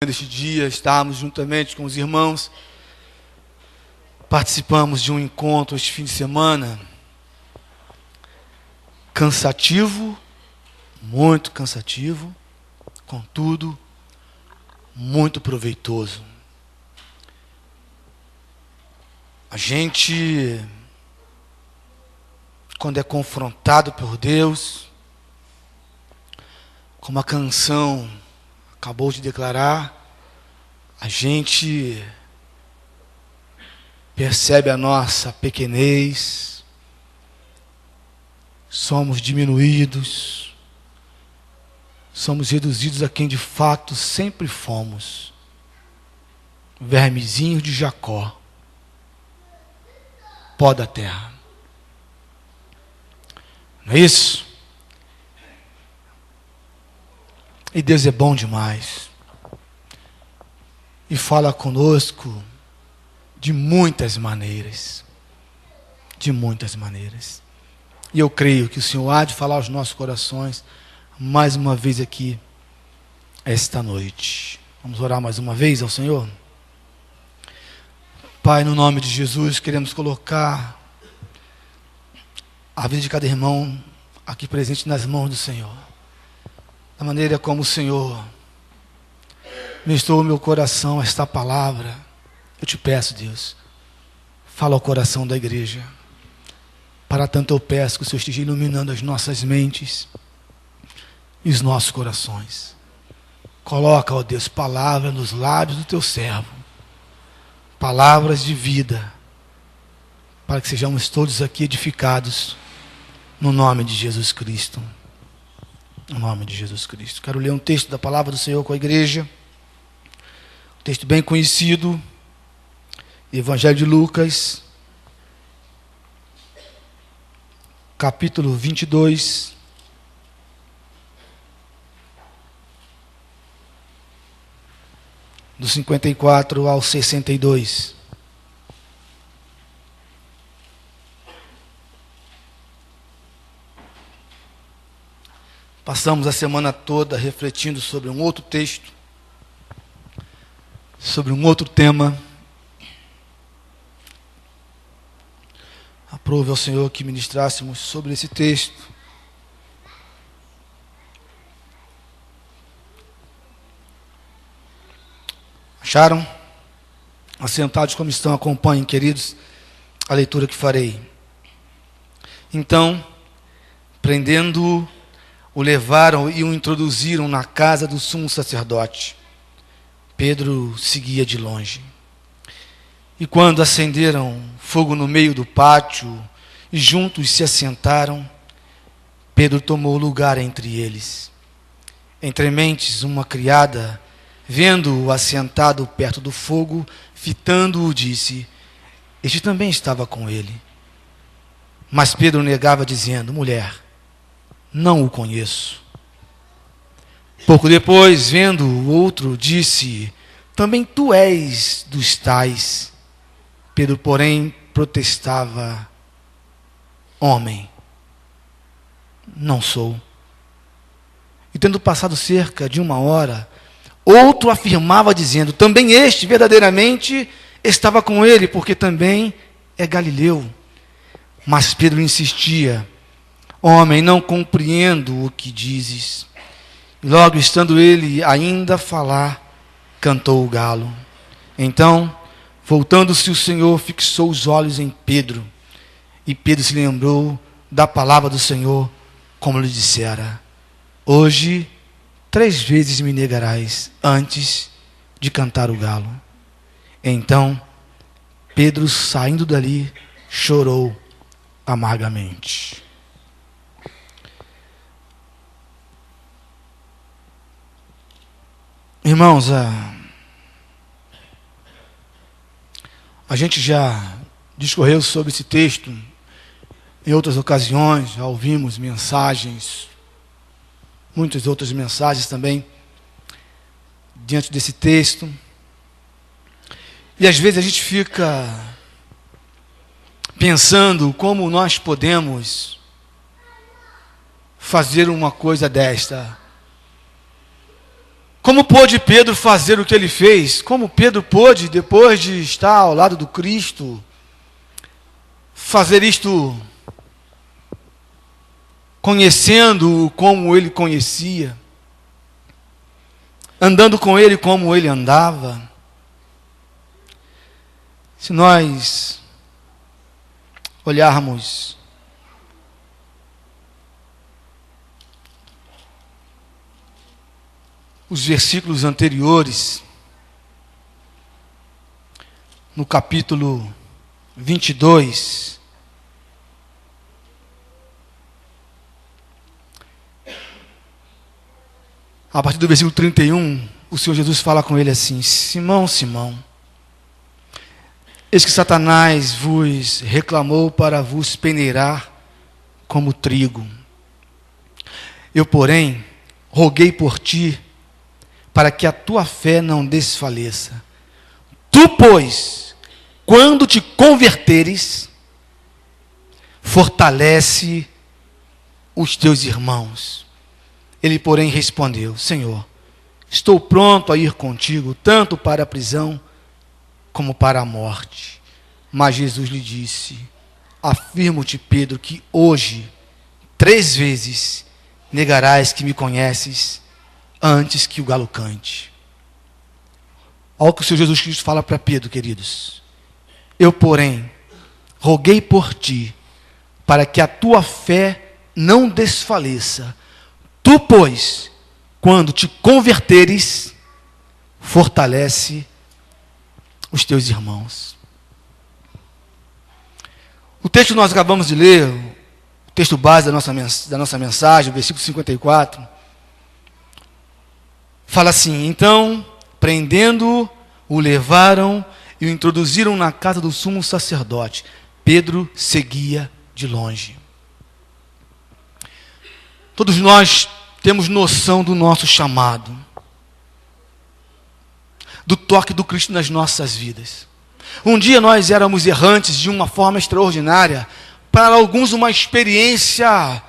Neste dia, estávamos juntamente com os irmãos, participamos de um encontro este fim de semana, cansativo, muito cansativo, contudo, muito proveitoso. A gente, quando é confrontado por Deus, como a canção acabou de declarar, a gente percebe a nossa pequenez, somos diminuídos, somos reduzidos a quem de fato sempre fomos, vermezinhos de Jacó, pó da terra. Não é isso? E Deus é bom demais. E fala conosco de muitas maneiras. De muitas maneiras. E eu creio que o Senhor há de falar aos nossos corações mais uma vez aqui, esta noite. Vamos orar mais uma vez ao Senhor? Pai, no nome de Jesus, queremos colocar a vida de cada irmão aqui presente nas mãos do Senhor. Da maneira como o Senhor ministrou no meu coração esta palavra, eu te peço, Deus, fala ao coração da igreja. Para tanto eu peço que o Senhor esteja iluminando as nossas mentes e os nossos corações. Coloca, ó Deus, palavras nos lábios do teu servo, palavras de vida, para que sejamos todos aqui edificados no nome de Jesus Cristo. No nome de Jesus Cristo. Quero ler um texto da palavra do Senhor com a igreja. Um texto bem conhecido. Evangelho de Lucas. Capítulo 22. Do 54 ao 62. Passamos a semana toda refletindo sobre um outro texto, sobre um outro tema. Aprove ao Senhor que ministrássemos sobre esse texto. Acharam? Assentados como estão, acompanhem, queridos, a leitura que farei. Então, prendendo-o, o levaram e o introduziram na casa do sumo sacerdote. Pedro seguia de longe. E quando acenderam fogo no meio do pátio e juntos se assentaram, Pedro tomou lugar entre eles. Entre mentes, uma criada, vendo-o assentado perto do fogo, fitando-o, disse: este também estava com ele. Mas Pedro negava, dizendo: mulher, não o conheço. Pouco depois, vendo o outro, disse: também tu és dos tais. Pedro, porém, protestava: homem, não sou. E tendo passado cerca de 1 hora, outro afirmava, dizendo: também este verdadeiramente estava com ele, porque também é galileu. Mas Pedro insistia: homem, não compreendo o que dizes. E logo, estando ele ainda a falar, cantou o galo. Então, voltando-se, o Senhor fixou os olhos em Pedro. E Pedro se lembrou da palavra do Senhor, como lhe dissera: hoje 3 vezes me negarás antes de cantar o galo. Então, Pedro, saindo dali, chorou amargamente. Irmãos, a gente já discorreu sobre esse texto em outras ocasiões, já ouvimos mensagens, muitas outras mensagens também, diante desse texto. E às vezes a gente fica pensando como nós podemos fazer uma coisa desta. Como pôde Pedro fazer o que ele fez? Como Pedro pôde, depois de estar ao lado do Cristo, fazer isto conhecendo-o como ele conhecia, andando com ele como ele andava? Se nós olharmos os versículos anteriores, no capítulo 22, a partir do versículo 31, o Senhor Jesus fala com ele assim: Simão, Simão, eis que Satanás vos reclamou para vos peneirar como trigo. Eu, porém, roguei por ti, para que a tua fé não desfaleça. Tu, pois, quando te converteres, fortalece os teus irmãos. Ele, porém, respondeu: Senhor, estou pronto a ir contigo, tanto para a prisão como para a morte. Mas Jesus lhe disse: afirmo-te, Pedro, que hoje 3 vezes negarás que me conheces, antes que o galo cante. Olha o que o Senhor Jesus Cristo fala para Pedro, queridos. Eu, porém, roguei por ti, para que a tua fé não desfaleça. Tu, pois, quando te converteres, fortalece os teus irmãos. O texto que nós acabamos de ler, o texto base da nossa mensagem, o versículo 54, fala assim: então, prendendo-o, o levaram e o introduziram na casa do sumo sacerdote. Pedro seguia de longe. Todos nós temos noção do nosso chamado, do toque do Cristo nas nossas vidas. Um dia nós éramos errantes de uma forma extraordinária, para alguns uma experiência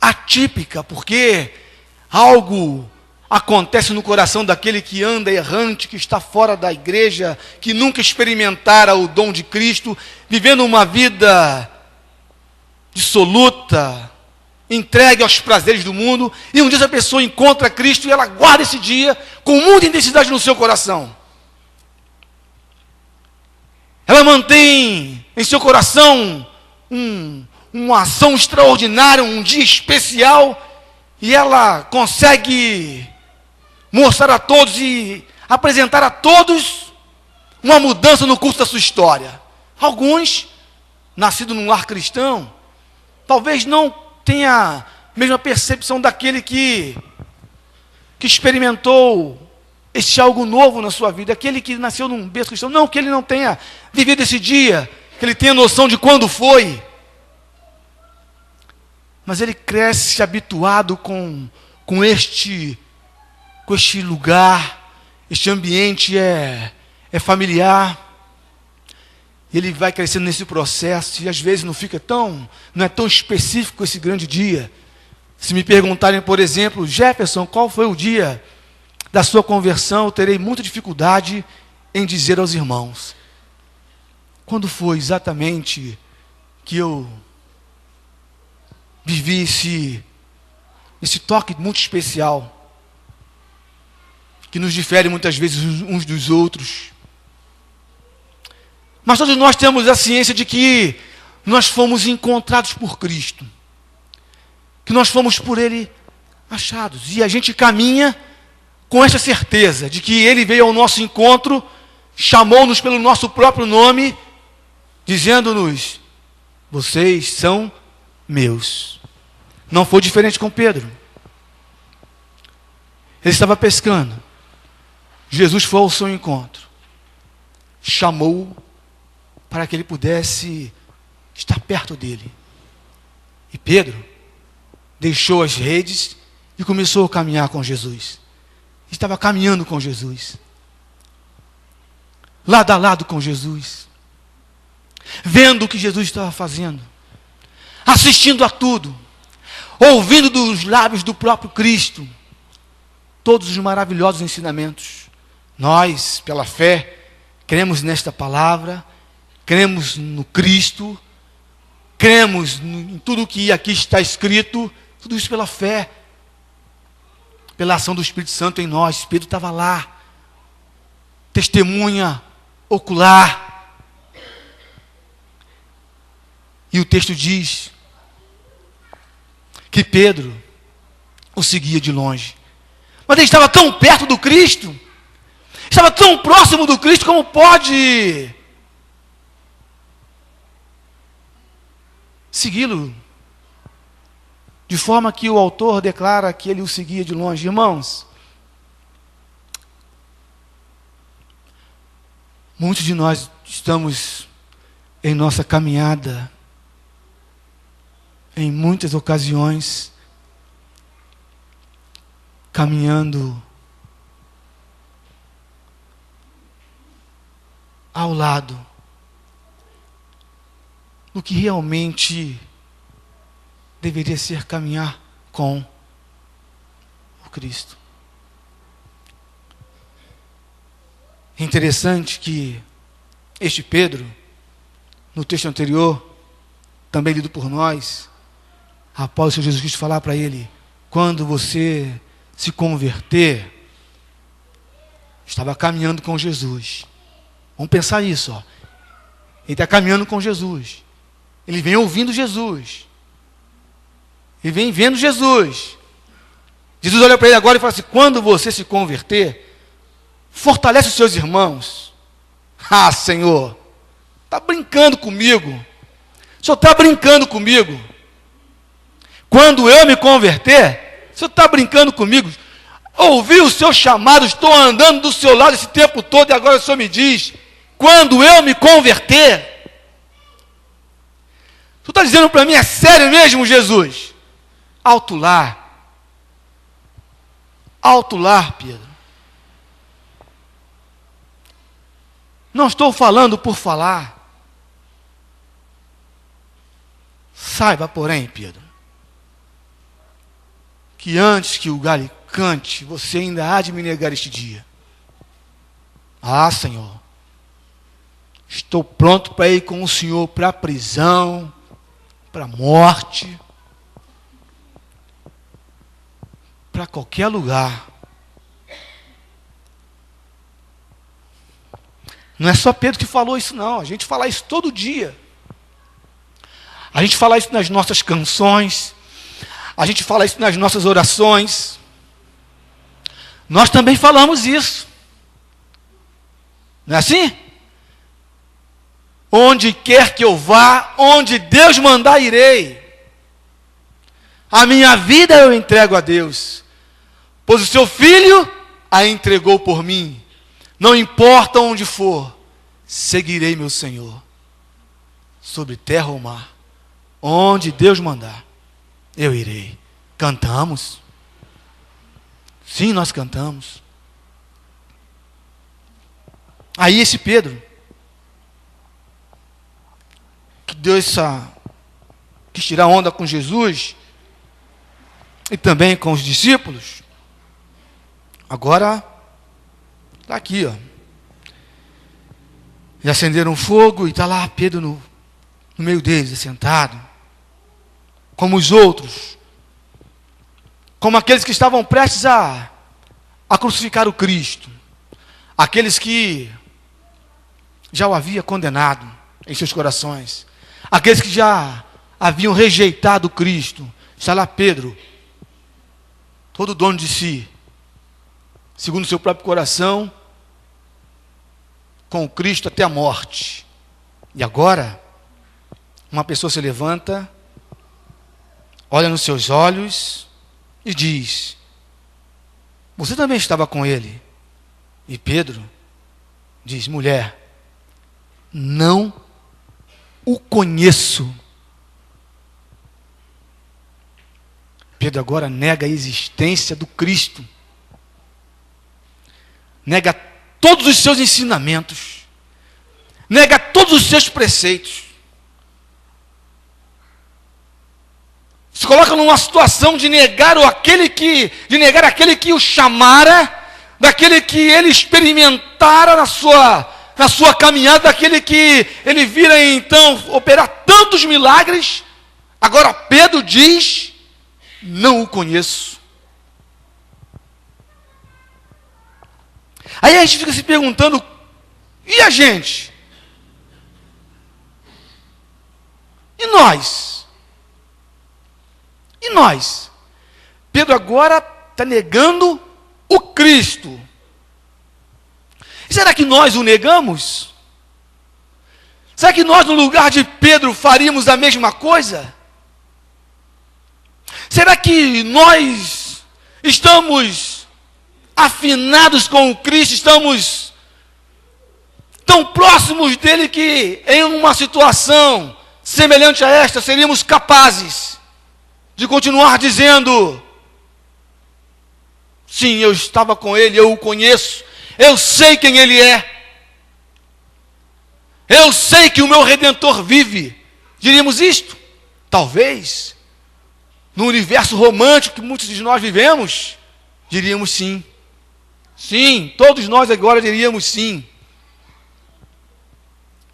atípica, porque algo acontece no coração daquele que anda errante, que está fora da igreja, que nunca experimentara o dom de Cristo, vivendo uma vida dissoluta, entregue aos prazeres do mundo, e um dia essa pessoa encontra Cristo e ela guarda esse dia com muita intensidade no seu coração. Ela mantém em seu coração uma ação extraordinária, um dia especial, e ela consegue mostrar a todos e apresentar a todos uma mudança no curso da sua história. Alguns, nascidos num lar cristão, talvez não tenha a mesma percepção daquele que experimentou este algo novo na sua vida, aquele que nasceu num berço cristão. Não que ele não tenha vivido esse dia, que ele tenha noção de quando foi, mas ele cresce habituado com este lugar, este ambiente é familiar. Ele vai crescendo nesse processo e às vezes não é tão específico esse grande dia. Se me perguntarem, por exemplo, Jefferson, qual foi o dia da sua conversão, eu terei muita dificuldade em dizer aos irmãos. Quando foi exatamente que eu vivi esse toque muito especial, que nos difere muitas vezes uns dos outros. Mas todos nós temos a ciência de que nós fomos encontrados por Cristo, que nós fomos por Ele achados, e a gente caminha com essa certeza de que Ele veio ao nosso encontro, chamou-nos pelo nosso próprio nome, dizendo-nos: vocês são meus. Não foi diferente com Pedro. Ele estava pescando, Jesus foi ao seu encontro, chamou para que ele pudesse estar perto dele. E Pedro deixou as redes e começou a caminhar com Jesus. Estava caminhando com Jesus, lado a lado com Jesus, vendo o que Jesus estava fazendo, assistindo a tudo, ouvindo dos lábios do próprio Cristo todos os maravilhosos ensinamentos. Nós, pela fé, cremos nesta palavra, cremos no Cristo, cremos em tudo que aqui está escrito, tudo isso pela fé, pela ação do Espírito Santo em nós. Pedro estava lá, testemunha ocular. E o texto diz que Pedro o seguia de longe. Mas ele estava tão perto do Cristo, estava tão próximo do Cristo, como pode segui-lo? De forma que o autor declara que ele o seguia de longe. Irmãos, muitos de nós estamos em nossa caminhada, em muitas ocasiões, caminhando ao lado do que realmente deveria ser caminhar com o Cristo. É interessante que este Pedro, no texto anterior, também lido por nós, após o Senhor Jesus Cristo falar para ele: quando você se converter, estava caminhando com Jesus. Vamos pensar isso, ó. Ele está caminhando com Jesus. Ele vem ouvindo Jesus. Ele vem vendo Jesus. Jesus olha para ele agora e fala assim: quando você se converter, fortalece os seus irmãos. Ah, Senhor, está brincando comigo. O Senhor está brincando comigo. Quando eu me converter, o Senhor está brincando comigo. Ouvi o seu chamado, estou andando do seu lado esse tempo todo, e agora o Senhor me diz: quando eu me converter. Tu está dizendo para mim, é sério mesmo, Jesus? Alto lá, Pedro. Não estou falando por falar. Saiba, porém, Pedro, que antes que o galho cante, você ainda há de me negar este dia. Ah, Senhor, estou pronto para ir com o Senhor para a prisão, para a morte, para qualquer lugar. Não é só Pedro que falou isso, não. A gente fala isso todo dia. A gente fala isso nas nossas canções. A gente fala isso nas nossas orações. Nós também falamos isso. Não é assim? Onde quer que eu vá, onde Deus mandar, irei. A minha vida eu entrego a Deus, pois o seu Filho a entregou por mim. Não importa onde for, seguirei meu Senhor, sobre terra ou mar. Onde Deus mandar, eu irei. Cantamos. Sim, nós cantamos. Aí esse Pedro, que quis tirar onda com Jesus, e também com os discípulos, agora está aqui, ó. E acenderam fogo e está lá Pedro no meio deles, sentado, como os outros, como aqueles que estavam prestes a crucificar o Cristo, aqueles que já o havia condenado em seus corações, aqueles que já haviam rejeitado o Cristo. Está lá Pedro, todo dono de si, segundo o seu próprio coração, com o Cristo até a morte. E agora, uma pessoa se levanta, olha nos seus olhos e diz: você também estava com ele? E Pedro diz: mulher, não o conheço. Pedro agora nega a existência do Cristo, nega todos os seus ensinamentos, nega todos os seus preceitos. Se coloca numa situação de negar aquele que o chamara, daquele que ele experimentara na sua caminhada, daquele que ele vira então operar tantos milagres. Agora Pedro diz: não o conheço. Aí a gente fica se perguntando: e a gente? E nós? E nós? Pedro agora está negando o Cristo. Será que nós o negamos? Será que nós, no lugar de Pedro, faríamos a mesma coisa? Será que nós estamos afinados com o Cristo, estamos tão próximos dele que em uma situação semelhante a esta, seríamos capazes de continuar dizendo: sim, eu estava com ele, eu o conheço, eu sei quem ele é, eu sei que o meu Redentor vive. Diríamos isto? Talvez, no universo romântico que muitos de nós vivemos, diríamos sim. Sim, todos nós agora diríamos sim.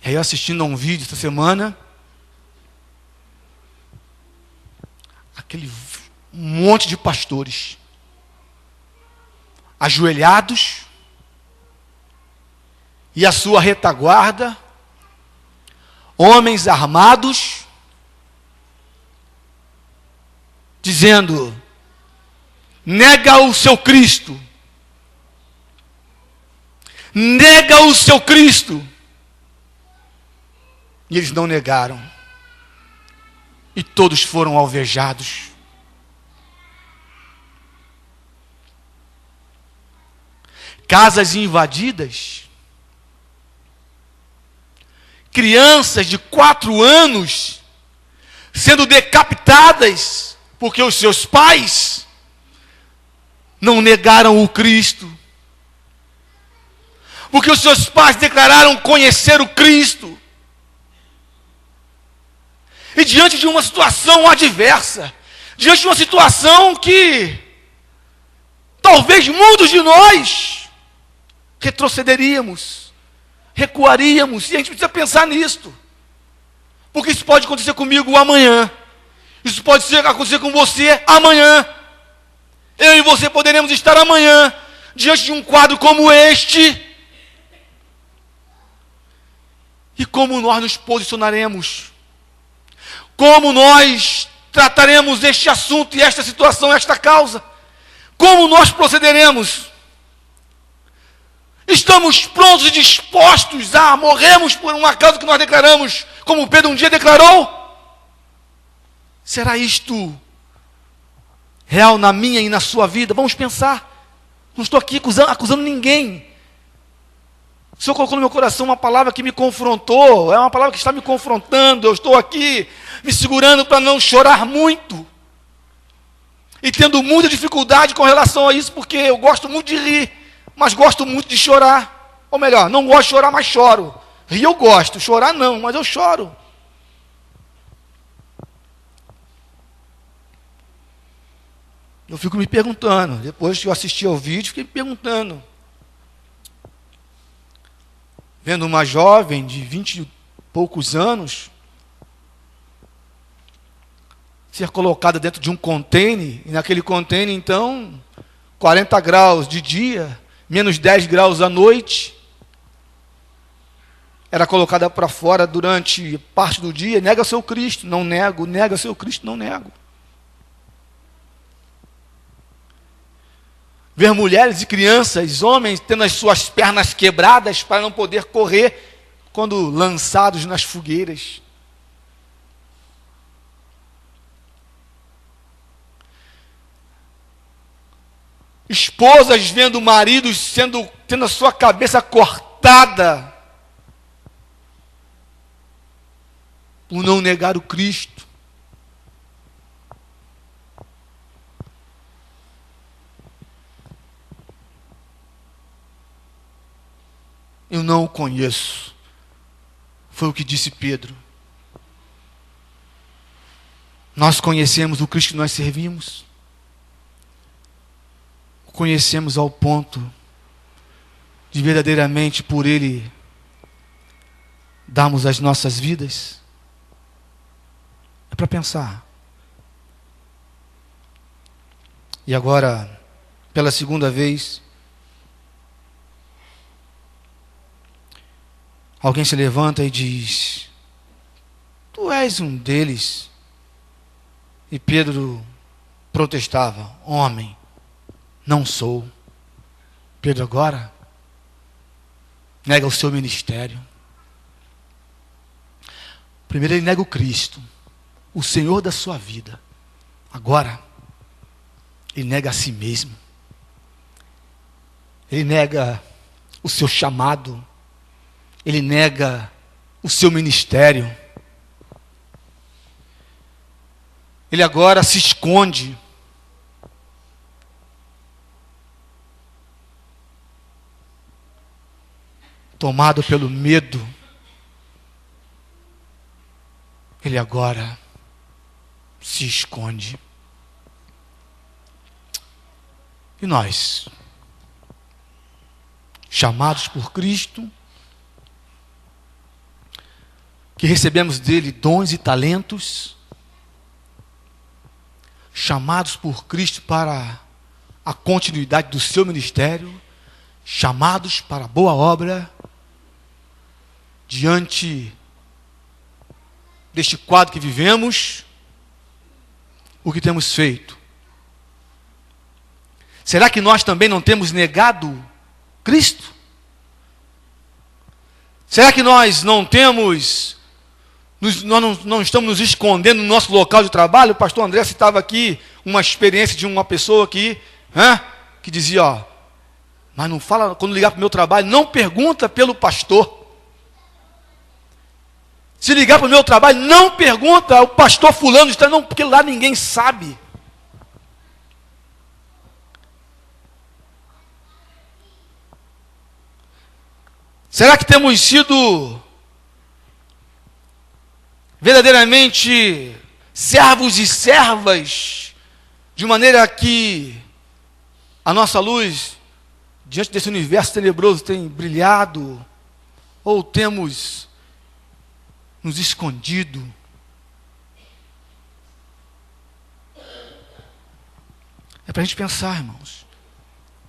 E aí, assistindo a um vídeo esta semana, aquele monte de pastores ajoelhados e a sua retaguarda, homens armados, dizendo: nega o seu Cristo, nega o seu Cristo. E eles não negaram, e todos foram alvejados. Casas invadidas, crianças de 4 anos sendo decapitadas porque os seus pais não negaram o Cristo, porque os seus pais declararam conhecer o Cristo. E diante de uma situação adversa, diante de uma situação que talvez muitos de nós retrocederíamos, recuaríamos, e a gente precisa pensar nisto, porque isso pode acontecer comigo amanhã, isso pode acontecer com você amanhã. Eu e você poderemos estar amanhã diante de um quadro como este, e como nós nos posicionaremos, como nós trataremos este assunto e esta situação, esta causa, como nós procederemos. Estamos prontos e dispostos a morrermos por uma causa que nós declaramos, como Pedro um dia declarou? Será isto real na minha e na sua vida? Vamos pensar. Não estou aqui acusando ninguém. O Senhor colocou no meu coração uma palavra que me confrontou, é uma palavra que está me confrontando. Eu estou aqui me segurando para não chorar muito, e tendo muita dificuldade com relação a isso, porque eu gosto muito de rir, mas gosto muito de chorar. Ou melhor, não gosto de chorar, mas choro. Rir eu gosto, chorar não, mas eu choro. Eu fico me perguntando, depois que eu assisti ao vídeo, fiquei me perguntando, vendo uma jovem de 20 e poucos anos ser colocada dentro de um container, e naquele container, então, 40 graus de dia, menos 10 graus à noite, era colocada para fora durante parte do dia. Nega seu Cristo, não nego, nega seu Cristo, não nego. Ver mulheres e crianças, homens, tendo as suas pernas quebradas para não poder correr quando lançados nas fogueiras. Esposas vendo maridos tendo a sua cabeça cortada por não negar o Cristo. Eu não o conheço, foi o que disse Pedro. Nós conhecemos o Cristo que nós servimos? O conhecemos ao ponto de verdadeiramente por Ele darmos as nossas vidas? É para pensar. E agora, pela segunda vez, alguém se levanta e diz: tu és um deles. E Pedro protestava: homem, não sou. Pedro agora nega o seu ministério. Primeiro ele nega o Cristo, o Senhor da sua vida. Agora, ele nega a si mesmo. Ele nega o seu chamado. Ele nega o seu ministério. Ele agora se esconde. Tomado pelo medo. Ele agora se esconde. E nós, chamados por Cristo, que recebemos dele dons e talentos, chamados por Cristo para a continuidade do seu ministério, chamados para a boa obra, diante deste quadro que vivemos, o que temos feito? Será que nós também não temos negado Cristo? Será que nós não temos, nós não estamos nos escondendo no nosso local de trabalho? O pastor André citava aqui uma experiência de uma pessoa que dizia, ó, mas não fala, quando ligar para o meu trabalho, não pergunta pelo pastor. Se ligar para o meu trabalho, não pergunta o pastor fulano está, não, porque lá ninguém sabe. Será que temos sido verdadeiramente servos e servas, de maneira que a nossa luz, diante desse universo tenebroso, tem brilhado? Ou temos nos escondido? É para a gente pensar, irmãos.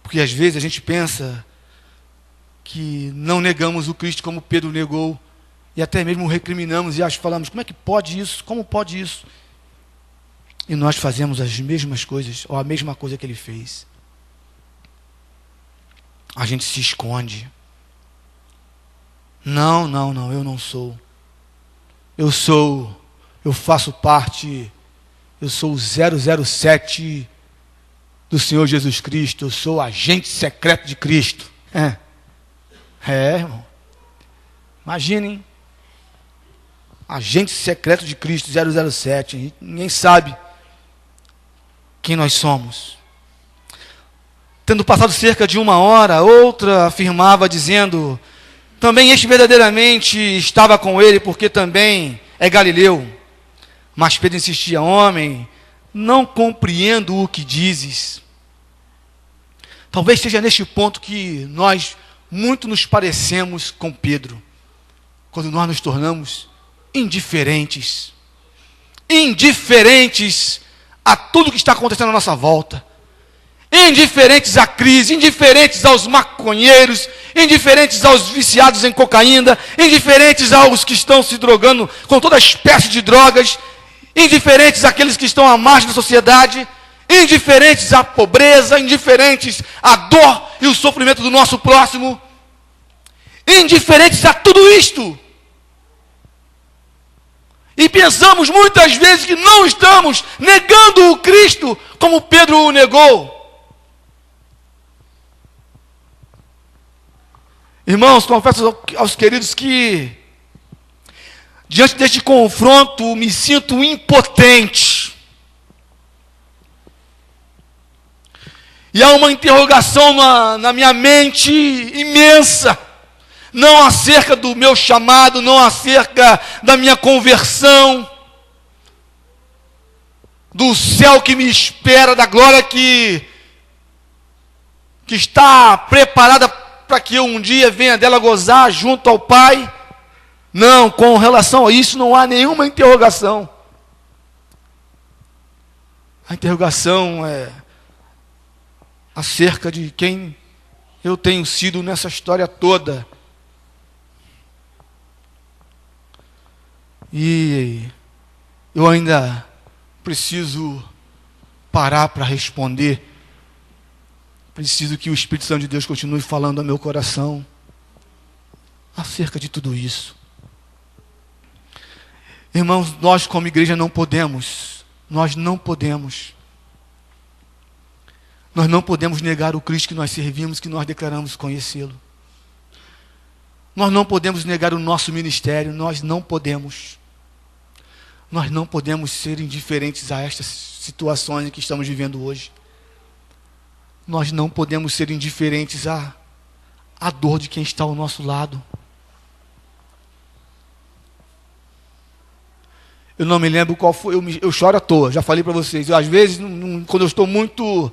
Porque às vezes a gente pensa que não negamos o Cristo como Pedro negou, e até mesmo recriminamos e falamos: como é que pode isso? Como pode isso? E nós fazemos as mesmas coisas, ou a mesma coisa que ele fez. A gente se esconde. Não, eu não sou. Eu faço parte, eu sou o 007 do Senhor Jesus Cristo, eu sou agente secreto de Cristo. Irmão. Imaginem, agente secreto de Cristo, 007, ninguém sabe quem nós somos. Tendo passado cerca de 1 hora, outra afirmava dizendo: também este verdadeiramente estava com ele, porque também é galileu. Mas Pedro insistia: homem, não compreendo o que dizes. Talvez seja neste ponto que nós muito nos parecemos com Pedro, quando nós nos tornamos indiferentes a tudo que está acontecendo à nossa volta, indiferentes à crise, indiferentes aos maconheiros, indiferentes aos viciados em cocaína, indiferentes aos que estão se drogando com toda espécie de drogas, indiferentes àqueles que estão à margem da sociedade, indiferentes à pobreza, indiferentes à dor e o sofrimento do nosso próximo, indiferentes a tudo isto. E pensamos muitas vezes que não estamos negando o Cristo como Pedro o negou. Irmãos, confesso aos queridos que, diante deste confronto, me sinto impotente. E há uma interrogação na minha mente imensa, não acerca do meu chamado, não acerca da minha conversão, do céu que me espera, da glória que está preparada para que eu um dia venha dela gozar junto ao Pai. Não, com relação a isso não há nenhuma interrogação. A interrogação é acerca de quem eu tenho sido nessa história toda. E eu ainda preciso parar para responder. Preciso que o Espírito Santo de Deus continue falando ao meu coração acerca de tudo isso. Irmãos, nós como igreja não podemos negar o Cristo que nós servimos, que nós declaramos conhecê-lo. Nós não podemos negar o nosso ministério, nós não podemos ser indiferentes a estas situações que estamos vivendo hoje. Nós não podemos ser indiferentes à dor de quem está ao nosso lado. Eu não me lembro qual foi, eu choro à toa, já falei para vocês. Às vezes, quando eu estou muito,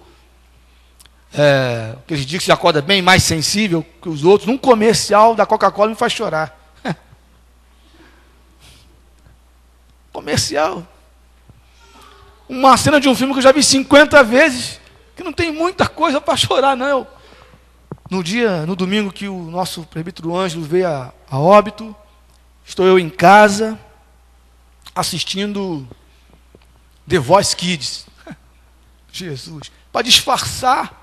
aqueles dias que você acorda bem mais sensível que os outros, num comercial da Coca-Cola me faz chorar. Comercial. Uma cena de um filme que eu já vi 50 vezes, que não tem muita coisa para chorar, não. No domingo que o nosso presbítero Ângelo veio a óbito, estou eu em casa, assistindo The Voice Kids. Jesus. Para disfarçar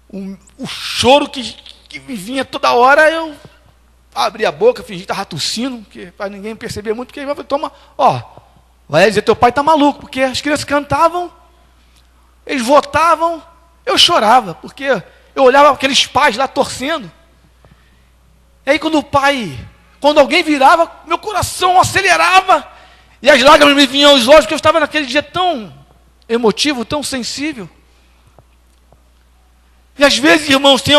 o choro que me vinha toda hora, eu abri a boca, fingi que estava tossindo, para ninguém perceber muito, porque ele toma, vai dizer, teu pai está maluco, porque as crianças cantavam, eles votavam, eu chorava, porque eu olhava aqueles pais lá torcendo. E aí quando alguém virava, meu coração acelerava, e as lágrimas me vinham aos olhos, porque eu estava naquele dia tão emotivo, tão sensível. E às vezes, irmãos, tem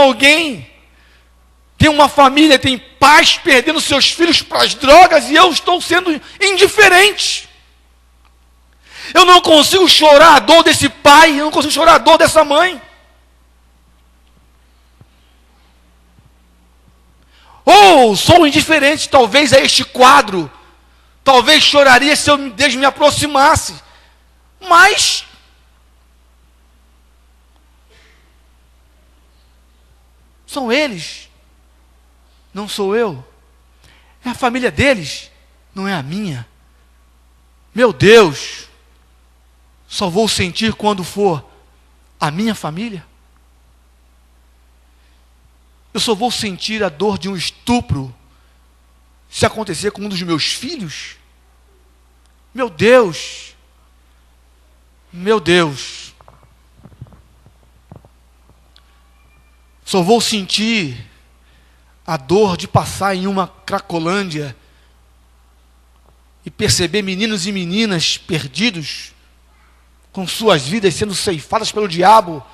uma família, tem pais perdendo seus filhos para as drogas, e eu estou sendo indiferente. Eu não consigo chorar a dor desse pai, eu não consigo chorar a dor dessa mãe. Ou sou indiferente, talvez, a este quadro. Talvez choraria se Deus me aproximasse. Mas são eles, não sou eu. É a família deles, não é a minha. Meu Deus, só vou sentir quando for a minha família? Eu só vou sentir a dor de um estupro se acontecer com um dos meus filhos? Meu Deus, meu Deus. Só vou sentir a dor de passar em uma Cracolândia e perceber meninos e meninas perdidos, com suas vidas sendo ceifadas pelo diabo,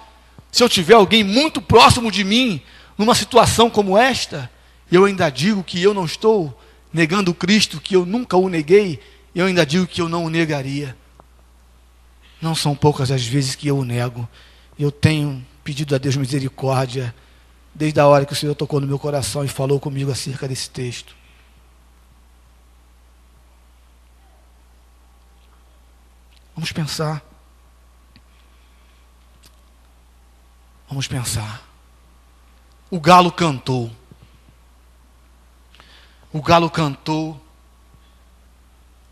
se eu tiver alguém muito próximo de mim, numa situação como esta. Eu ainda digo que eu não estou negando o Cristo, que eu nunca o neguei, eu ainda digo que eu não o negaria. Não são poucas as vezes que eu o nego. Eu tenho pedido a Deus misericórdia, desde a hora que o Senhor tocou no meu coração e falou comigo acerca desse texto. Vamos pensar. Vamos pensar. O galo cantou. O galo cantou.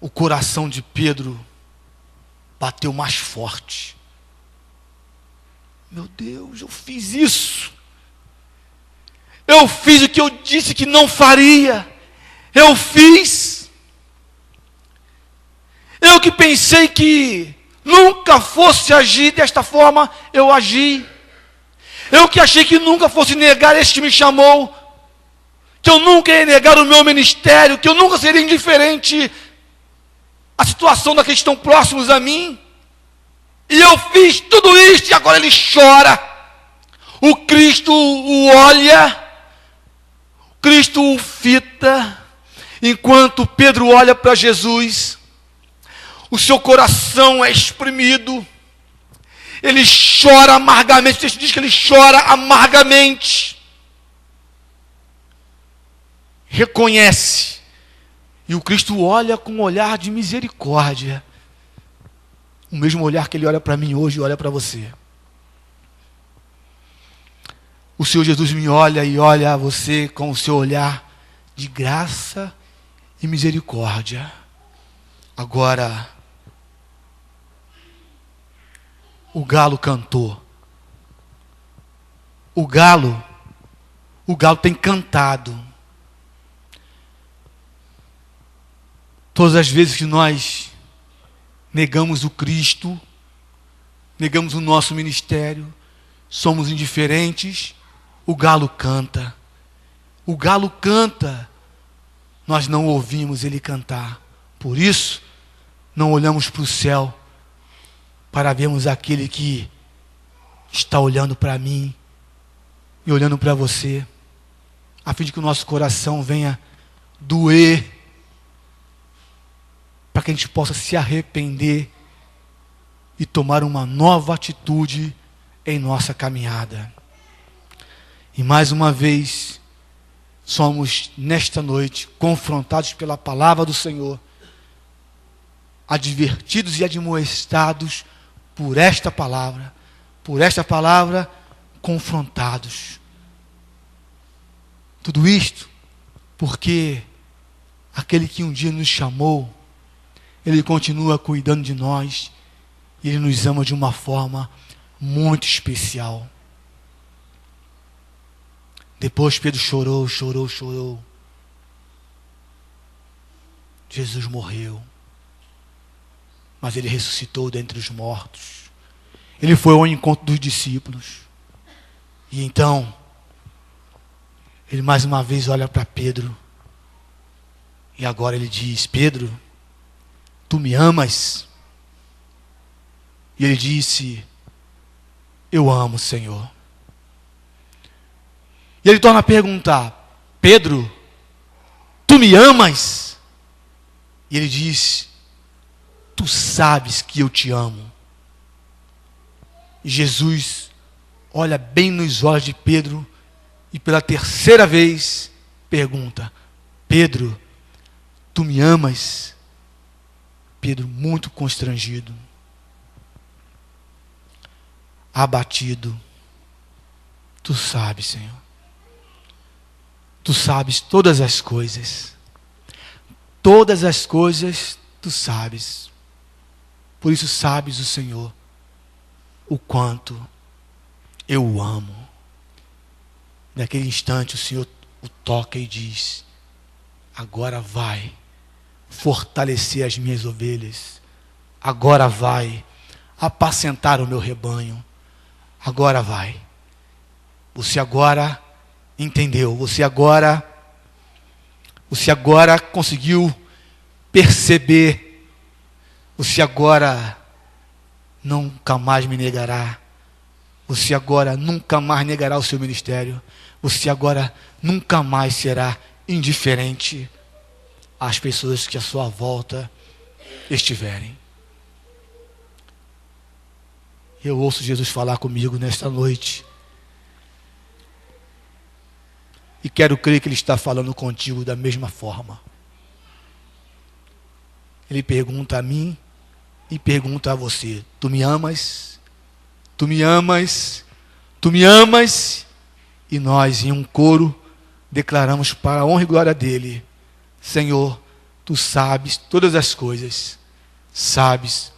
O coração de Pedro bateu mais forte. Meu Deus, eu fiz isso. Eu fiz o que eu disse que não faria. Eu fiz. Eu que pensei que nunca fosse agir desta forma, eu agi. Eu que achei que nunca fosse negar este que me chamou, que eu nunca ia negar o meu ministério, que eu nunca seria indiferente à situação daqueles que estão próximos a mim. E eu fiz tudo isso e agora ele chora. O Cristo o olha, o Cristo o fita, enquanto Pedro olha para Jesus. o seu coração é exprimido, ele chora amargamente. O texto diz que ele chora amargamente. Reconhece. E o Cristo olha com um olhar de misericórdia. O mesmo olhar que ele olha para mim hoje, olha para você. O Senhor Jesus me olha e olha a você com o seu olhar de graça e misericórdia. Agora, o galo cantou. O galo tem cantado. Todas as vezes que nós negamos o Cristo, negamos o nosso ministério, somos indiferentes, o galo canta. O galo canta, nós não ouvimos ele cantar. Por isso, não olhamos para o céu para vermos aquele que está olhando para mim e olhando para você, a fim de que o nosso coração venha doer, para que a gente possa se arrepender e tomar uma nova atitude em nossa caminhada. E mais uma vez, somos nesta noite confrontados pela palavra do Senhor, advertidos e admoestados por esta palavra, confrontados. Tudo isto porque aquele que um dia nos chamou, ele continua cuidando de nós e ele nos ama de uma forma muito especial. Depois Pedro chorou. Jesus morreu, mas ele ressuscitou dentre os mortos. Ele foi ao encontro dos discípulos. E então, ele mais uma vez olha para Pedro. E agora ele diz: Pedro, tu me amas? E ele disse: eu amo, Senhor. E ele torna a perguntar: Pedro, tu me amas? E ele diz: tu sabes que eu te amo. E Jesus olha bem nos olhos de Pedro e pela terceira vez pergunta: Pedro, tu me amas? Pedro, muito constrangido, abatido: tu sabes, Senhor. Tu sabes todas as coisas. Todas as coisas tu sabes. Por isso sabes, o Senhor, o quanto eu o amo. Naquele instante o Senhor o toca e diz: agora vai fortalecer as minhas ovelhas. Agora vai apacentar o meu rebanho. Agora vai. Você agora entendeu. Você agora conseguiu perceber. Você agora nunca mais me negará. Você agora nunca mais negará o seu ministério. Você agora nunca mais será indiferente às pessoas que à sua volta estiverem. Eu ouço Jesus falar comigo nesta noite. E quero crer que Ele está falando contigo da mesma forma. Ele pergunta a mim e pergunta a você: tu me amas? Tu me amas? Tu me amas? E nós, em um coro, declaramos para a honra e glória dEle: Senhor, Tu sabes todas as coisas. Sabes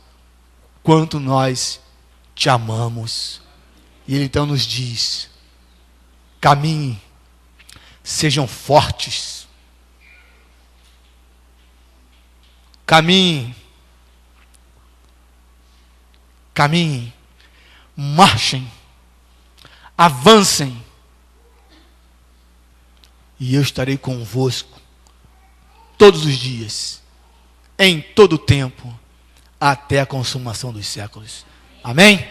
quanto nós Te amamos. E Ele então nos diz: caminhe, sejam fortes. Caminhem, marchem, avancem, e eu estarei convosco todos os dias, em todo o tempo, até a consumação dos séculos. Amém?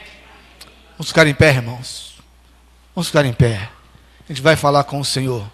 Vamos ficar em pé, irmãos. Vamos ficar em pé. A gente vai falar com o Senhor.